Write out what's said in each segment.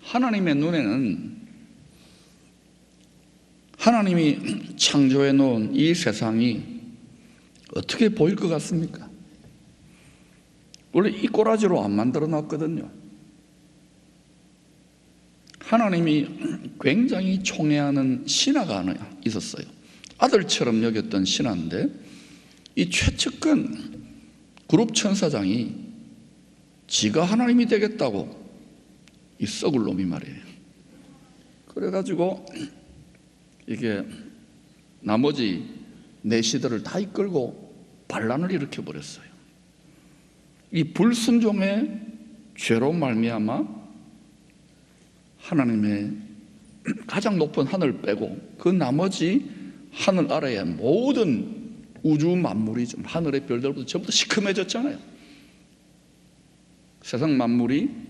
하나님의 눈에는 하나님이 창조해 놓은 이 세상이 어떻게 보일 것 같습니까? 원래 이 꼬라지로 안 만들어 놨거든요. 하나님이 굉장히 총애하는 신하가 하나 있었어요. 아들처럼 여겼던 신하인데 이 최측근 그룹 천사장이 지가 하나님이 되겠다고 이 썩을 놈이 말이에요. 그래가지고 이게 나머지 내시들을 다 이끌고 반란을 일으켜버렸어요. 이 불순종의 죄로 말미암아 하나님의 가장 높은 하늘 빼고 그 나머지 하늘 아래의 모든 우주 만물이 좀 하늘의 별들보다 전부 다 시커매졌잖아요. 세상 만물이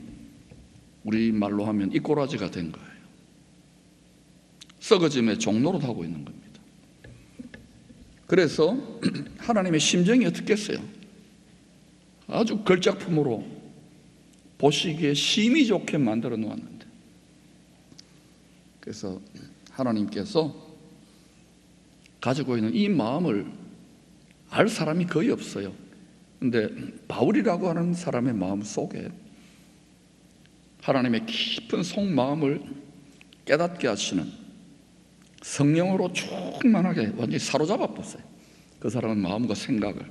우리 말로 하면 이 꼬라지가 된 거예요. 썩어짐의 종로로 하고 있는 겁니다. 그래서 하나님의 심정이 어떻겠어요? 아주 걸작품으로 보시기에 심히 좋게 만들어 놓았는데, 그래서 하나님께서 가지고 있는 이 마음을 알 사람이 거의 없어요. 근데 바울이라고 하는 사람의 마음 속에 하나님의 깊은 속마음을 깨닫게 하시는 성령으로 충만하게 완전히 사로잡아 봤어요. 그 사람의 마음과 생각을.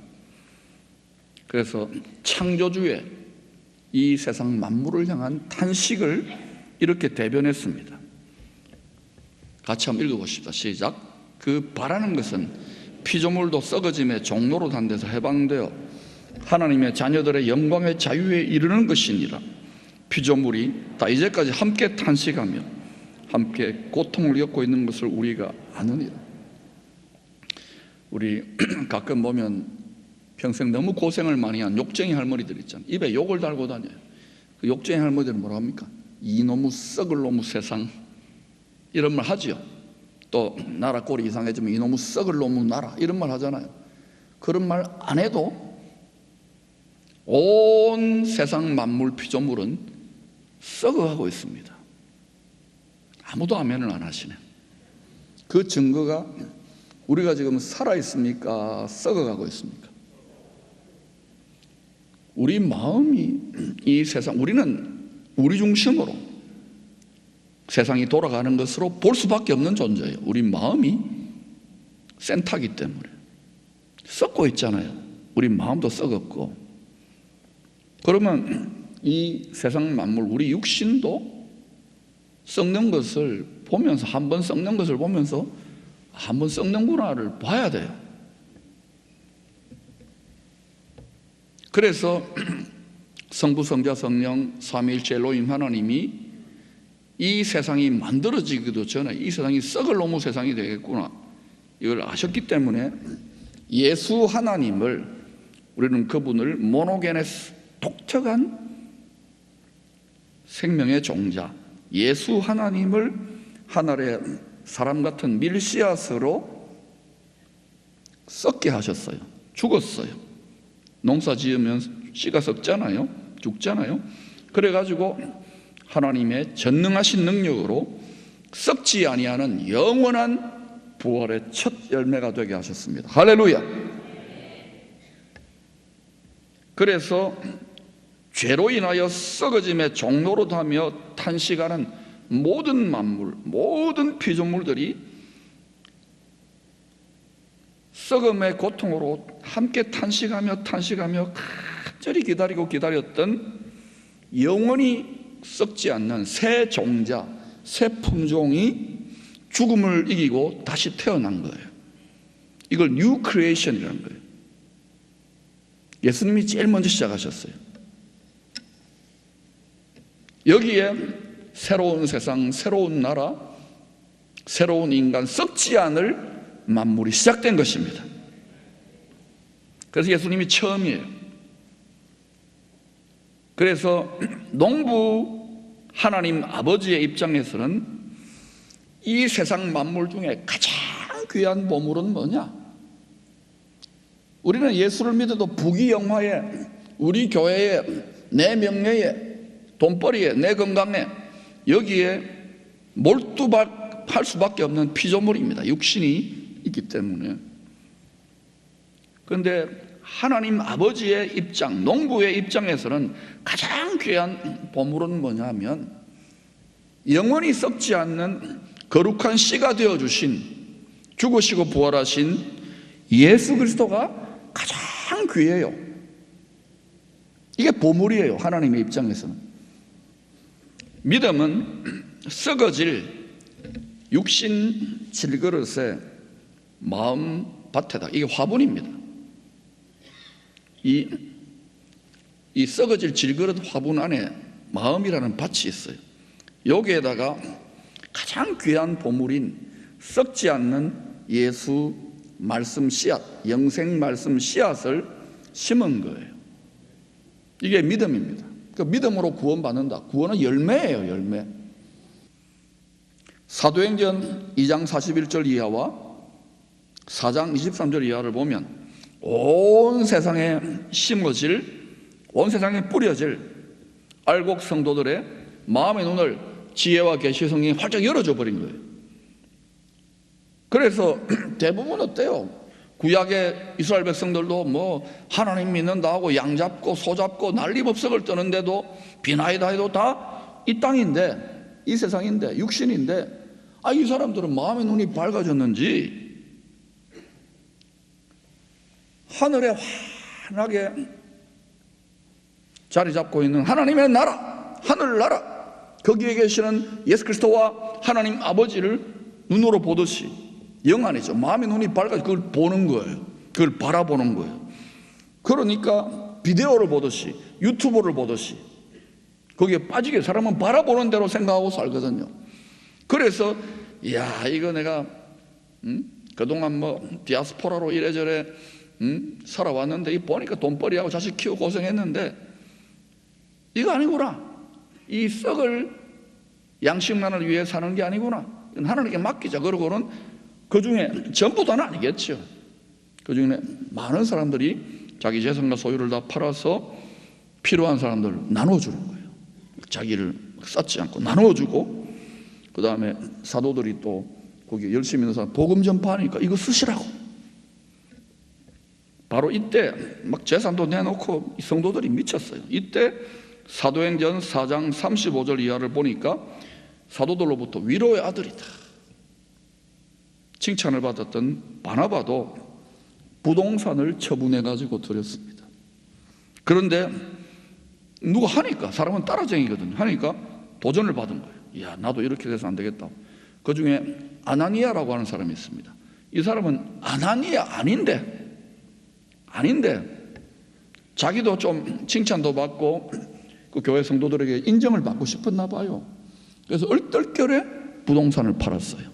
그래서 창조주의 이 세상 만물을 향한 탄식을 이렇게 대변했습니다. 같이 한번 읽어보십시다. 시작. 그 바라는 것은 피조물도 썩어짐의 종로로 단 데서 해방되어 하나님의 자녀들의 영광의 자유에 이르는 것이니라. 피조물이 다 이제까지 함께 탄식하며 함께 고통을 겪고 있는 것을 우리가 아느니라. 우리 가끔 보면 평생 너무 고생을 많이 한 욕쟁이 할머니들 있잖아요. 입에 욕을 달고 다녀요. 그 욕쟁이 할머니들은 뭐라 합니까? 이놈의 썩을 놈의 세상, 이런 말 하지요. 또 나라 꼴이 이상해지면 이놈의 썩을 놈의 나라, 이런 말 하잖아요. 그런 말 안 해도 온 세상 만물 피조물은 썩어가고 있습니다. 아무도 아멘을 안 하시네. 그 증거가 우리가 지금 살아있습니까? 썩어가고 있습니까? 우리 마음이 이 세상, 우리는 우리 중심으로 세상이 돌아가는 것으로 볼 수밖에 없는 존재예요. 우리 마음이 센터이기 때문에 썩고 있잖아요. 우리 마음도 썩었고. 그러면 이 세상 만물, 우리 육신도 썩는 것을 보면서, 한번 썩는 것을 보면서 한번 썩는구나를 봐야 돼요. 그래서 성부, 성자, 성령, 삼위일체 엘로힘 하나님이 이 세상이 만들어지기도 전에 이 세상이 썩을 놈의 세상이 되겠구나, 이걸 아셨기 때문에 예수 하나님을, 우리는 그분을 모노게네스, 독특한 생명의 종자, 예수 하나님을 하늘의 사람 같은 밀씨앗으로 썩게 하셨어요. 죽었어요. 농사 지으면 씨가 썩잖아요. 죽잖아요. 그래가지고 하나님의 전능하신 능력으로 썩지 아니하는 영원한 부활의 첫 열매가 되게 하셨습니다. 할렐루야. 그래서 죄로 인하여 썩어짐의 종로로 하며 탄식하는 모든 만물, 모든 피조물들이 썩음의 고통으로 함께 탄식하며 간절히 기다렸던 영원히 썩지 않는 새 종자, 새 품종이 죽음을 이기고 다시 태어난 거예요. 이걸 뉴 크리에이션이라는 거예요. 예수님이 제일 먼저 시작하셨어요. 여기에 새로운 세상, 새로운 나라, 새로운 인간, 썩지 않을 만물이 시작된 것입니다. 그래서 예수님이 처음이에요. 그래서 농부 하나님 아버지의 입장에서는 이 세상 만물 중에 가장 귀한 보물은 뭐냐? 우리는 예수를 믿어도 부귀영화에, 우리 교회에, 내 명예에, 돈벌이에, 내 건강에, 여기에 몰두할 수밖에 없는 피조물입니다. 육신이 있기 때문에. 그런데 하나님 아버지의 입장, 농부의 입장에서는 가장 귀한 보물은 뭐냐면 영원히 썩지 않는 거룩한 씨가 되어주신, 죽으시고 부활하신 예수 그리스도가 가장 귀해요. 이게 보물이에요, 하나님의 입장에서는. 믿음은 썩어질 육신 질그릇에 마음 밭에다, 이게 화분입니다. 이 썩어질 질그릇 화분 안에 마음이라는 밭이 있어요. 여기에다가 가장 귀한 보물인 썩지 않는 예수 말씀 씨앗, 영생 말씀 씨앗을 심은 거예요. 이게 믿음입니다. 그 믿음으로 구원받는다. 구원은 열매예요, 열매. 사도행전 2장 41절 이하와 4장 23절 이하를 보면 온 세상에 심어질, 온 세상에 뿌려질 알곡 성도들의 마음의 눈을 지혜와 계시의 성령이 활짝 열어줘 버린 거예요. 그래서 대부분 어때요? 구약의 이스라엘 백성들도 뭐 하나님 믿는다 하고 양 잡고 소 잡고 난리법석을 떠는데도 비나이다 해도 다 이 땅인데, 이 세상인데, 육신인데, 이 사람들은 마음의 눈이 밝아졌는지 하늘에 환하게 자리 잡고 있는 하나님의 나라, 하늘나라, 거기에 계시는 예수 그리스도와 하나님 아버지를 눈으로 보듯이, 영 안이죠, 마음의 눈이 밝아서 그걸 보는 거예요. 그걸 바라보는 거예요. 그러니까 비디오를 보듯이, 유튜브를 보듯이 거기에 빠지게 사람은 바라보는 대로 생각하고 살거든요. 그래서 이야, 이거 내가 그동안 뭐 디아스포라로 이래저래 살아왔는데 이 보니까 돈벌이하고 자식 키우고 고생했는데 이거 아니구나. 이 썩을 양식만을 위해 사는 게 아니구나. 하나님께 맡기자. 그러고는 그 중에 전부 다는 아니겠죠. 그 중에 많은 사람들이 자기 재산과 소유를 다 팔아서 필요한 사람들 나눠주는 거예요. 자기를 쌓지 않고 나눠주고, 그 다음에 사도들이 또 거기 열심히 있는 사람 복음 전파하니까 이거 쓰시라고. 바로 이때 막 재산도 내놓고 성도들이 미쳤어요. 이때 사도행전 4장 35절 이하를 보니까 사도들로부터 위로의 아들이다 칭찬을 받았던 바나바도 부동산을 처분해가지고 드렸습니다. 그런데 누가 하니까, 사람은 따라쟁이거든요. 하니까 도전을 받은 거예요. 이야, 나도 이렇게 돼서 안 되겠다. 그 중에 아나니아라고 하는 사람이 있습니다. 이 사람은 아나니아 아닌데 자기도 좀 칭찬도 받고 그 교회 성도들에게 인정을 받고 싶었나 봐요. 그래서 얼떨결에 부동산을 팔았어요.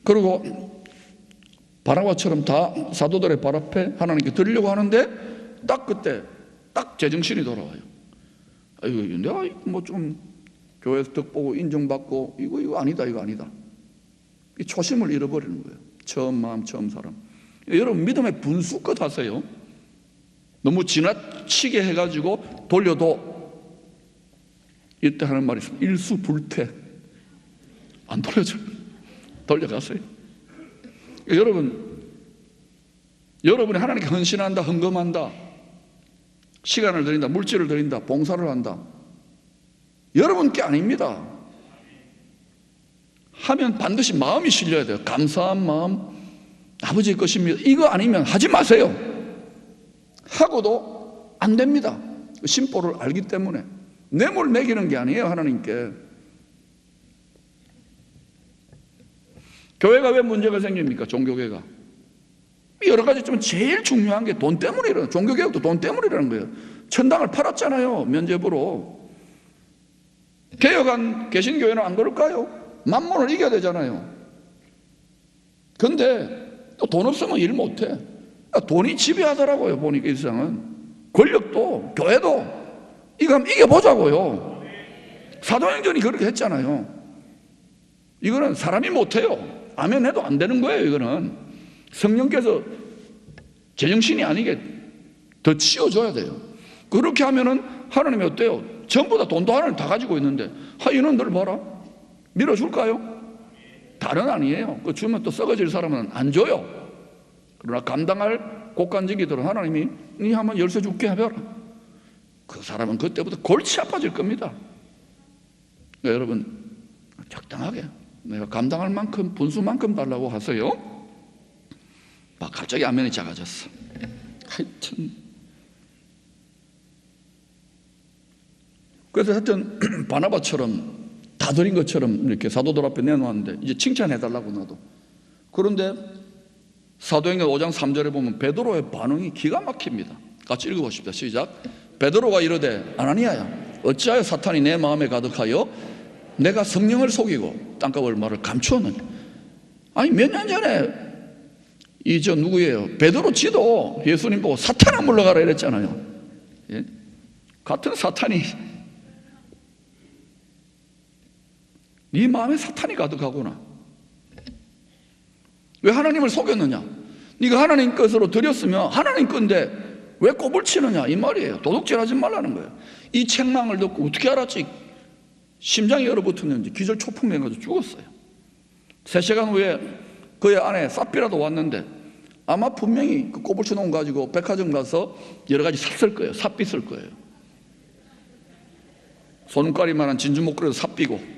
그리고 바나바처럼 다 사도들의 발 앞에 하나님께 드리려고 하는데 딱 그때 딱 제정신이 돌아와요. 아이고, 내가 뭐 좀 교회에서 덕 보고 인정받고 이거 아니다, 이거 아니다. 이 초심을 잃어버리는 거예요. 처음 마음, 처음 사람. 여러분, 믿음의 분수껏 하세요. 너무 지나치게 해가지고 돌려도 이때 하는 말이 있습니다. 일수불퇴. 안 돌려줘요. 돌려가세요. 여러분이 하나님께 헌신한다, 헌금한다, 시간을 드린다, 물질을 드린다, 봉사를 한다, 여러분 게 아닙니다. 하면 반드시 마음이 실려야 돼요. 감사한 마음, 아버지의 것입니다. 이거 아니면 하지 마세요. 하고도 안 됩니다. 심보를 알기 때문에. 뇌물 매기는 게 아니에요, 하나님께. 교회가 왜 문제가 생깁니까? 종교개혁가 여러 가지 좀 제일 중요한 게 돈 때문에 일어나요. 종교개혁도 돈 때문에 일어나는 거예요. 천당을 팔았잖아요, 면죄부로. 개혁한 개신교회는 안 그럴까요? 만몬을 이겨야 되잖아요. 근데 또 돈 없으면 일 못해. 돈이 지배하더라고요, 보니까 이 세상은. 권력도, 교회도. 이거 한번 이겨보자고요. 사도행전이 그렇게 했잖아요. 이거는 사람이 못해요. 아멘 해도 안 되는 거예요. 이거는 성령께서 제정신이 아니게 더 치워줘야 돼요. 그렇게 하면은 하나님이 어때요? 전부 다 돈도 하나님 다 가지고 있는데 이놈들 봐라, 밀어줄까요? 다른 아니에요. 그 주면 또 썩어질 사람은 안 줘요. 그러나 감당할 곡간증이들은 하나님이 니 한번 열쇠 줄게 해봐라. 그 사람은 그때부터 골치 아파질 겁니다. 네, 여러분 적당하게 내가 감당할 만큼 분수만큼 달라고 하세요. 막 갑자기 화면이 작아졌어. 하여튼 그래서 하여튼 바나바처럼 다 드린 것처럼 이렇게 사도들 앞에 내놓았는데 이제 칭찬해달라고 나도. 그런데 사도행전 5장 3절에 보면 베드로의 반응이 기가 막힙니다. 같이 읽어보십시다. 시작. 베드로가 이르되 아나니아야 어찌하여 사탄이 내 마음에 가득하여 내가 성령을 속이고 땅값을 말을 감추었느냐. 아니 몇 년 전에 누구예요? 베드로 지도 예수님 보고 사탄아 물러가라 이랬잖아요. 예? 같은 사탄이 네 마음에 사탄이 가득하구나. 왜 하나님을 속였느냐? 네가 하나님 것으로 드렸으면 하나님 건데 왜 꼽을 치느냐 이 말이에요. 도둑질하지 말라는 거예요. 이 책망을 듣고 어떻게 알았지? 심장이 얼어붙었는지 기절초풍해가지고 죽었어요. 3시간 후에 그의 아내 삽비라도 왔는데 아마 분명히 그 꼽을 쳐놓은 거 가지고 백화점 가서 여러 가지 샀을 거예요. 삽빗을 거예요. 손가락만한 진주 목걸이도 삽비고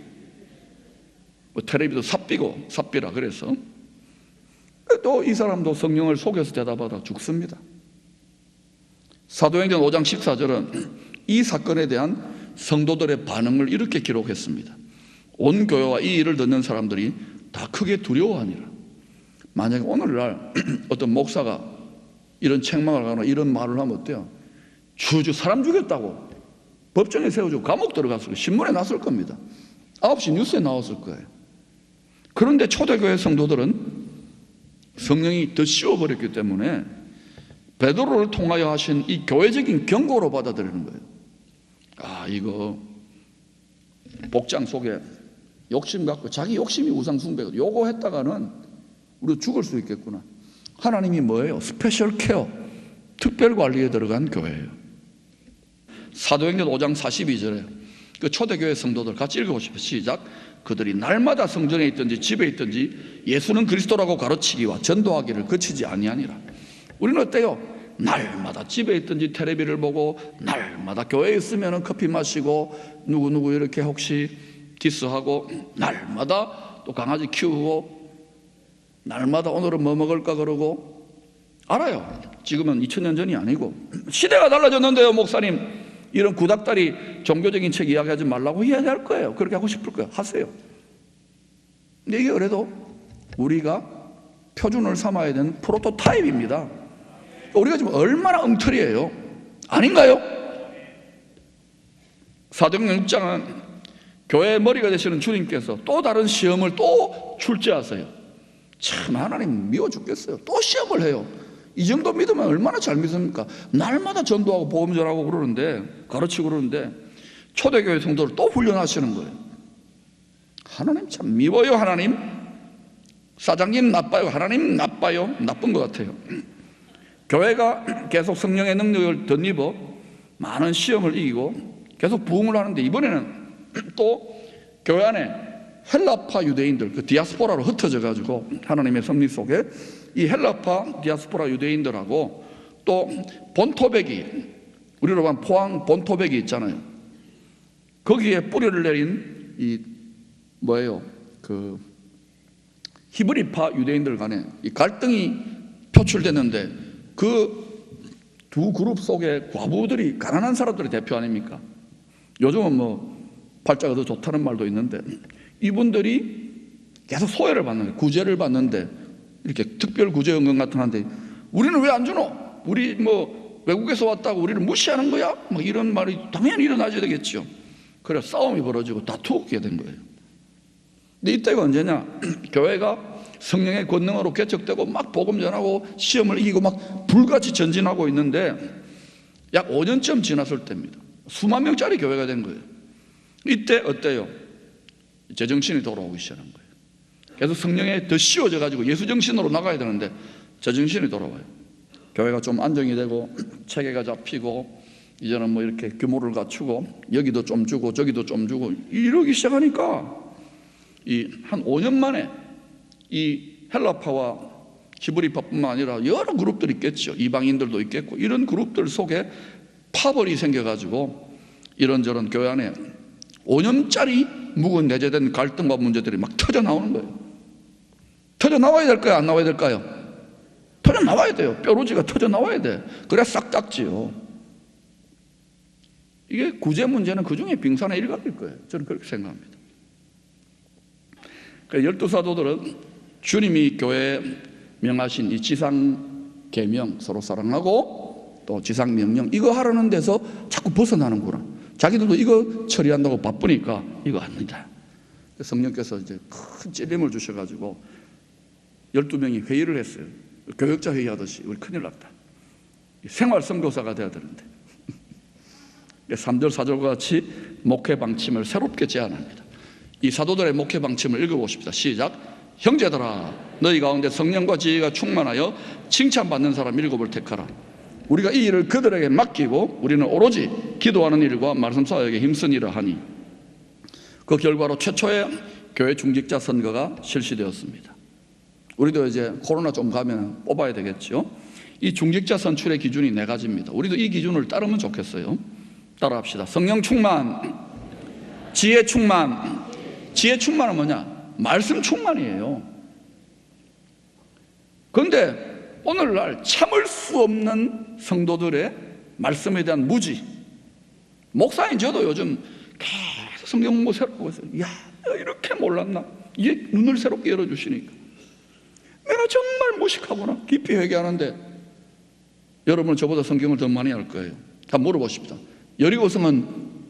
뭐 텔레비도 삽비고 삽비라 그래서 또 이 사람도 성령을 속여서 대답하다 죽습니다. 사도행전 5장 14절은 이 사건에 대한 성도들의 반응을 이렇게 기록했습니다. 온 교회와 이 일을 듣는 사람들이 다 크게 두려워하니라. 만약에 오늘날 어떤 목사가 이런 책망을 하거나 이런 말을 하면 어때요? 주주 사람 죽였다고 법정에 세워주고 감옥 들어갔을 거예요. 신문에 났을 겁니다. 9시 뉴스에 나왔을 거예요. 그런데 초대교회 성도들은 성령이 더 씌워버렸기 때문에 베드로를 통하여 하신 이 교회적인 경고로 받아들이는 거예요. 이거 복장 속에 욕심 갖고 자기 욕심이 우상숭배거든. 요거 했다가는 우리 죽을 수 있겠구나. 하나님이 뭐예요? 스페셜 케어, 특별 관리에 들어간 교회예요. 사도행전 5장 42절에 그 초대교회 성도들 같이 읽어보십시오. 시작. 그들이 날마다 성전에 있든지 집에 있든지 예수는 그리스도라고 가르치기와 전도하기를 그치지 아니하니라. 우리는 어때요? 날마다 집에 있든지 텔레비를 보고 날마다 교회에 있으면 커피 마시고 누구누구 이렇게 혹시 키스하고 날마다 또 강아지 키우고 날마다 오늘은 뭐 먹을까 그러고 알아요. 지금은 2000년 전이 아니고 시대가 달라졌는데요. 목사님 이런 구닥다리 종교적인 책 이야기하지 말라고 이야기할 거예요. 그렇게 하고 싶을 거예요. 하세요. 근데 이게 그래도 우리가 표준을 삼아야 되는 프로토타입입니다. 우리가 지금 얼마나 엉터리예요. 아닌가요? 사도행전 6장은 교회의 머리가 되시는 주님께서 또 다른 시험을 또 출제하세요. 참 하나님 미워 죽겠어요. 또 시험을 해요. 이 정도 믿으면 얼마나 잘 믿습니까? 날마다 전도하고 복음 전하고 그러는데 가르치고 그러는데 초대교회 성도를 또 훈련하시는 거예요. 하나님 참 미워요. 하나님 사장님 나빠요. 하나님 나빠요. 나쁜 것 같아요. 교회가 계속 성령의 능력을 덧입어 많은 시험을 이기고 계속 부흥을 하는데 이번에는 또 교회 안에 헬라파 유대인들 그 디아스포라로 흩어져 가지고 하나님의 섭리 속에 이 헬라파 디아스포라 유대인들하고 또 본토백이 우리로 보면 포항 본토백이 있잖아요. 거기에 뿌리를 내린 이 뭐예요? 그 히브리파 유대인들 간에 이 갈등이 표출됐는데 그 두 그룹 속에 과부들이 가난한 사람들의 대표 아닙니까? 요즘은 뭐 팔자가 더 좋다는 말도 있는데 이분들이 계속 소외를 받는 구제를 받는데 이렇게 특별 구제연금 같은 한데 우리는 왜 안 주노? 우리 뭐 외국에서 왔다고 우리를 무시하는 거야? 뭐 이런 말이 당연히 일어나야 되겠죠. 그래 싸움이 벌어지고 다투게 된 거예요. 근데 이때가 언제냐? 교회가 성령의 권능으로 개척되고 막 복음 전하고 시험을 이기고 막 불같이 전진하고 있는데 약 5년쯤 지났을 때입니다. 수만 명짜리 교회가 된 거예요. 이때 어때요? 제정신이 돌아오기 시작한 거예요. 계속 성령에 더 씌워져 가지고 예수 정신으로 나가야 되는데 제정신이 돌아와요. 교회가 좀 안정이 되고 체계가 잡히고 이제는 뭐 이렇게 규모를 갖추고 여기도 좀 주고 저기도 좀 주고 이러기 시작하니까 한 5년 만에 이 헬라파와 히브리파뿐만 아니라 여러 그룹들이 있겠죠. 이방인들도 있겠고 이런 그룹들 속에 파벌이 생겨가지고 이런저런 교회 안에 5년짜리 묵은 내재된 갈등과 문제들이 막 터져 나오는 거예요. 터져 나와야 될까요? 안 나와야 될까요? 터져 나와야 돼요. 뾰루지가 터져 나와야 돼. 그래야 싹 닦지요. 이게 구제 문제는 그 중에 빙산의 일각일 거예요. 저는 그렇게 생각합니다. 그러니까 12사도들은 주님이 교회에 명하신 이 지상 계명, 서로 사랑하고 또 지상 명령 이거 하라는 데서 자꾸 벗어나는구나. 자기들도 이거 처리한다고 바쁘니까 이거 합니다. 성령께서 이제 큰 찔림을 주셔가지고 12명이 회의를 했어요. 교역자 회의하듯이 우리 큰일 났다. 생활 선교사가 돼야 되는데 3절 4절과 같이 목회 방침을 새롭게 제안합니다. 이 사도들의 목회 방침을 읽어보십시다. 시작. 형제들아 너희 가운데 성령과 지혜가 충만하여 칭찬받는 사람 7을 택하라. 우리가 이 일을 그들에게 맡기고 우리는 오로지 기도하는 일과 말씀 사역에 힘쓰니라 하니 그 결과로 최초의 교회 중직자 선거가 실시되었습니다. 우리도 이제 코로나 좀 가면 뽑아야 되겠죠. 이 중직자 선출의 기준이 4가지입니다. 우리도 이 기준을 따르면 좋겠어요. 따라합시다. 성령 충만, 지혜 충만. 지혜 충만은 뭐냐? 말씀 충만이에요. 그런데 오늘날 참을 수 없는 성도들의 말씀에 대한 무지. 목사인 저도 요즘 계속 성경 공부 새로 하고 있어요. 야, 이렇게 몰랐나? 이게 눈을 새롭게 열어주시니까 내가 정말 무식하구나. 깊이 회개하는데 여러분은 저보다 성경을 더 많이 알 거예요. 한번 물어보십시다. 여리고성은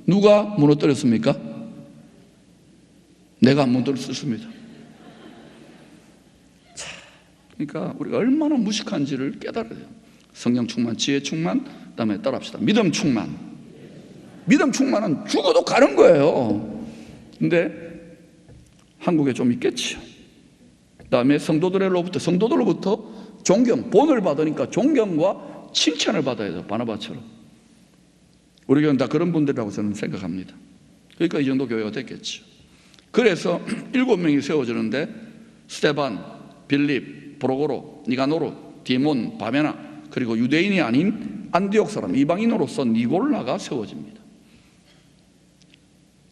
누가 무너뜨렸습니까? 내가 안 무너뜨렸습니다. 그러니까 우리가 얼마나 무식한지를 깨달아야 돼요. 성령 충만, 지혜 충만, 그다음에 따라합시다. 믿음 충만. 믿음 충만은 죽어도 가는 거예요. 근데 한국에 좀 있겠죠. 그다음에 성도들로부터 존경, 본을 받으니까 존경과 칭찬을 받아야 돼요. 바나바처럼. 우리 교회는 다 그런 분들이라고 저는 생각합니다. 그러니까 이 정도 교회가 됐겠죠. 그래서 7명이 세워지는데 스데반, 빌립, 브로고로, 니가노르, 디몬, 바메나 그리고 유대인이 아닌 안디옥 사람 이방인으로서 니골라가 세워집니다.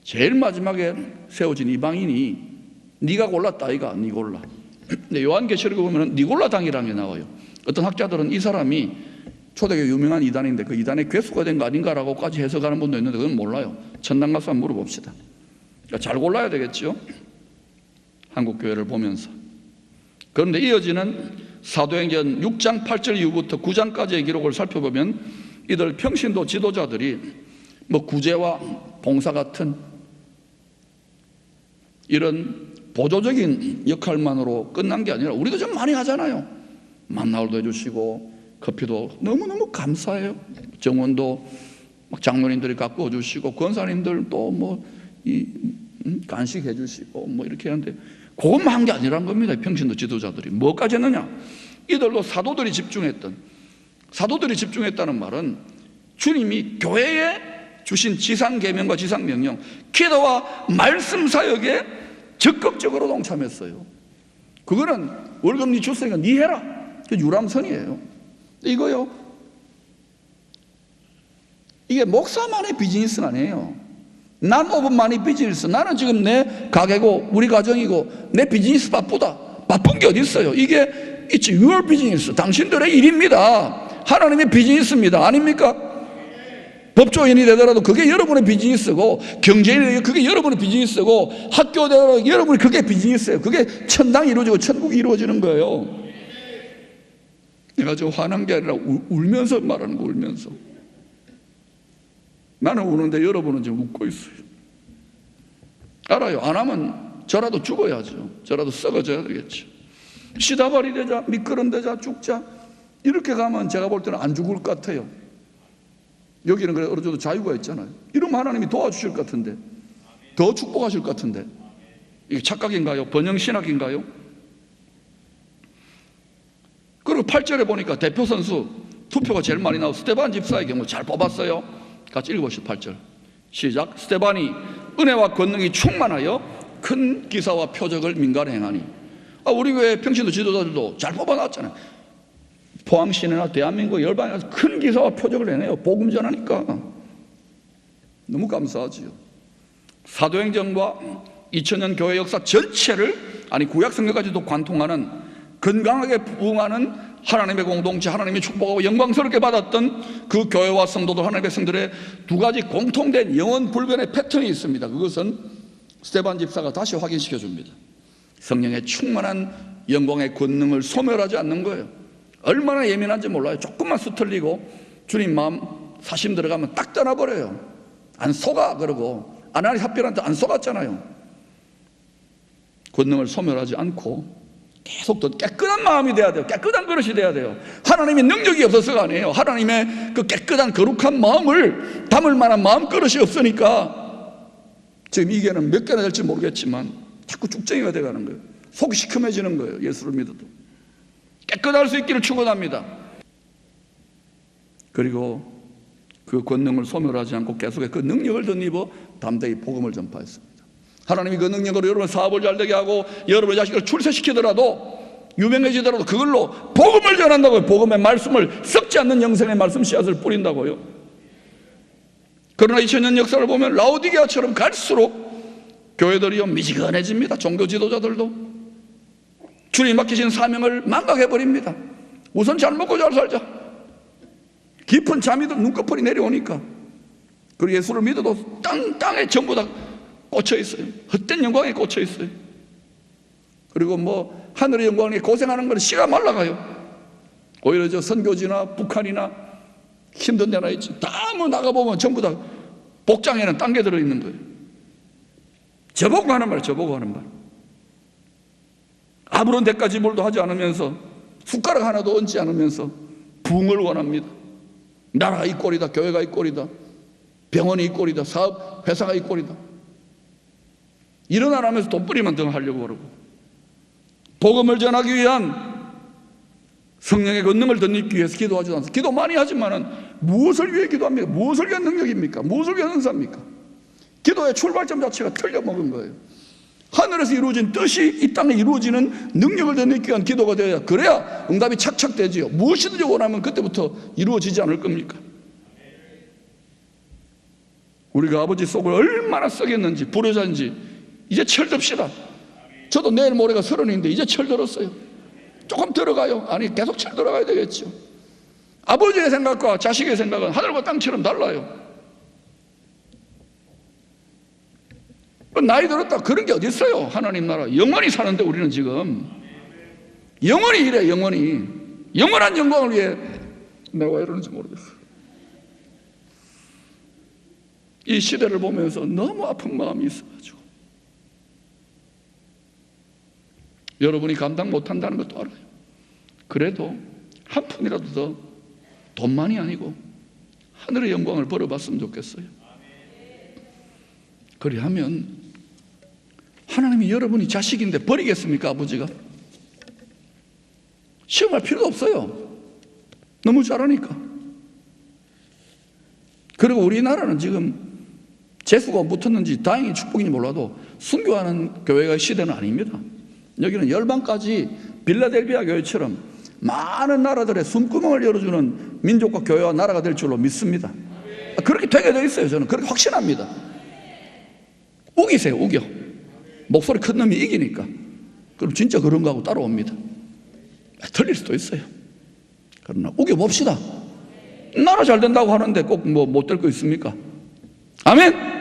제일 마지막에 세워진 이방인이 니가 골랐다 이가 니골라. 근데 요한계시록에 보면 니골라 당이라는 게 나와요. 어떤 학자들은 이 사람이 초대교회 유명한 이단인데 그 이단의 괴수가 된 거 아닌가라고까지 해석하는 분도 있는데 그건 몰라요. 천당 가서 한번 물어봅시다. 그러니까 잘 골라야 되겠죠. 한국 교회를 보면서. 그런데 이어지는 사도행전 6장 8절 이후부터 9장까지의 기록을 살펴보면 이들 평신도 지도자들이 뭐 구제와 봉사 같은 이런 보조적인 역할만으로 끝난 게 아니라 우리도 좀 많이 하잖아요. 만나올도 해주시고 커피도 너무너무 감사해요. 정원도 막 장로님들이 갖고 와주시고 권사님들 또 뭐 간식 해주시고 뭐 이렇게 하는데 그것만 한 게 아니란 겁니다. 평신도 지도자들이 뭐까지 했느냐? 이들도 사도들이 집중했다는 말은 주님이 교회에 주신 지상계명과 지상명령, 기도와 말씀 사역에 적극적으로 동참했어요. 그거는 월급 니 줬으니까 니 해라. 그 유람선이에요. 이거요. 이게 목사만의 비즈니스가 아니에요. 난 오분만의 비즈니스. 나는 지금 내 가게고 우리 가정이고 내 비즈니스 바쁘다. 바쁜 게 어디 있어요? 이게 It's your business. 당신들의 일입니다. 하나님의 비즈니스입니다. 아닙니까? 법조인이 되더라도 그게 여러분의 비즈니스고 경제인이 되더라도 그게 여러분의 비즈니스고 학교 되더라도 여러분이 그게 비즈니스예요. 그게 천당이 이루어지고 천국이 이루어지는 거예요. 내가 저 화난 게 아니라 울면서 말하는 거. 울면서 나는 우는데 여러분은 지금 웃고 있어요. 알아요. 안 하면 저라도 죽어야죠. 저라도 썩어져야 되겠죠. 시다발이 되자 미끄럼되자 죽자 이렇게 가면 제가 볼 때는 안 죽을 것 같아요. 여기는 그래 어느 정도 자유가 있잖아요. 이러면 하나님이 도와주실 것 같은데 더 축복하실 것 같은데 이게 착각인가요? 번영신학인가요? 그리고 8절에 보니까 대표 선수 투표가 제일 많이 나온 스데반 집사의 경우 잘 뽑았어요. 같이 읽어보시죠. 8절 시작. 스데반이 은혜와 권능이 충만하여 큰 기사와 표적을 민간에 행하니. 우리 교회 평신도 지도자들도 잘 뽑아놨잖아요. 포항시내나 대한민국 열방에서 큰 기사와 표적을 행해요. 복음 전하니까. 너무 감사하지요. 사도행전과 2000년 교회 역사 전체를, 아니 구약 성경까지도 관통하는, 건강하게 부흥하는 하나님의 공동체, 하나님이 축복하고 영광스럽게 받았던 그 교회와 성도들, 하나님의 백성들의 두 가지 공통된 영원 불변의 패턴이 있습니다. 그것은 스데반 집사가 다시 확인시켜 줍니다. 성령의 충만한 영광의 권능을 소멸하지 않는 거예요. 얼마나 예민한지 몰라요. 조금만 수틀리고 주님 마음 사심 들어가면 딱 떠나버려요. 안 속아. 그러고 아나니 삽별한테 안 속았잖아요. 권능을 소멸하지 않고 계속 더 깨끗한 마음이 돼야 돼요. 깨끗한 그릇이 돼야 돼요. 하나님의 능력이 없어서가 아니에요. 하나님의 그 깨끗한 거룩한 마음을 담을 만한 마음 그릇이 없으니까 지금 이게는 몇 개나 될지 모르겠지만 자꾸 쭉쟁이가 돼가는 거예요. 속이 시큼해지는 거예요. 예수를 믿어도. 깨끗할 수 있기를 축원합니다. 그리고 그 권능을 소멸하지 않고 계속해 그 능력을 덧입어 담대히 복음을 전파했습니다. 하나님이 그 능력으로 여러분 사업을 잘되게 하고 여러분의 자식을 출세시키더라도, 유명해지더라도 그걸로 복음을 전한다고요. 복음의 말씀을, 썩지 않는 영생의 말씀 씨앗을 뿌린다고요. 그러나 2000년 역사를 보면 라오디게아처럼 갈수록 교회들이요 미지근해집니다. 종교 지도자들도 주님 맡기신 사명을 망각해버립니다. 우선 잘 먹고 잘 살자. 깊은 잠이 들 눈꺼풀이 내려오니까. 그리고 예수를 믿어도 땅에 전부 다 꽂혀 있어요. 헛된 영광에 꽂혀 있어요. 그리고 뭐 하늘의 영광에 고생하는 건 씨가 말라가요. 오히려 저 선교지나 북한이나 힘든 데나 있지, 다 뭐 나가보면 전부 다 복장에는 딴 게 들어있는 거예요. 저보고 하는 말, 저보고 하는 말. 아무런 대가지불도 하지 않으면서, 숟가락 하나도 얹지 않으면서 부흥을 원합니다. 나라가 이 꼴이다, 교회가 이 꼴이다, 병원이 이 꼴이다, 사업 회사가 이 꼴이다. 일어나라면서 돈벌이만 더 하려고 그러고, 복음을 전하기 위한 성령의 권능을 덧입기 위해서 기도하지 않습니다. 기도 많이 하지만은 무엇을 위해 기도합니까? 무엇을 위한 능력입니까? 무엇을 위한 은사입니까? 기도의 출발점 자체가 틀려먹은 거예요. 하늘에서 이루어진 뜻이 이 땅에 이루어지는 능력을 덧입기 위한 기도가 되어야, 그래야 응답이 착착 되지요. 무엇이든지 원하면 그때부터 이루어지지 않을 겁니까? 우리가 아버지 속을 얼마나 썩였는지, 불효자인지 이제 철듭시다. 저도 내일 모레가 30인데 이제 철들었어요. 조금 들어가요. 아니 계속 철들어가야 되겠죠. 아버지의 생각과 자식의 생각은 하늘과 땅처럼 달라요. 나이 들었다 그런 게 어디 있어요. 하나님 나라 영원히 사는데 우리는 지금 영원히 이래. 영원히 영원한 영광을 위해. 내가 왜 이러는지 모르겠어요. 이 시대를 보면서 너무 아픈 마음이 있어가지고, 여러분이 감당 못한다는 것도 알아요. 그래도 한 푼이라도 더, 돈만이 아니고 하늘의 영광을 벌어봤으면 좋겠어요. 그리하면 하나님이 여러분이 자식인데 버리겠습니까? 아버지가 시험할 필요도 없어요. 너무 잘하니까. 그리고 우리나라는 지금 재수가 붙었는지 다행히 축복인지 몰라도 순교하는 교회가 시대는 아닙니다. 여기는 열방까지 빌라델비아 교회처럼 많은 나라들의 숨구멍을 열어주는 민족과 교회와 나라가 될 줄로 믿습니다. 그렇게 되게 돼 있어요. 저는 그렇게 확신합니다. 우기세요. 우겨. 목소리 큰 놈이 이기니까. 그럼 진짜 그런가 하고 따라옵니다. 틀릴 수도 있어요. 그러나 우겨봅시다. 나라 잘 된다고 하는데 꼭 뭐 못 될 거 있습니까? 아멘.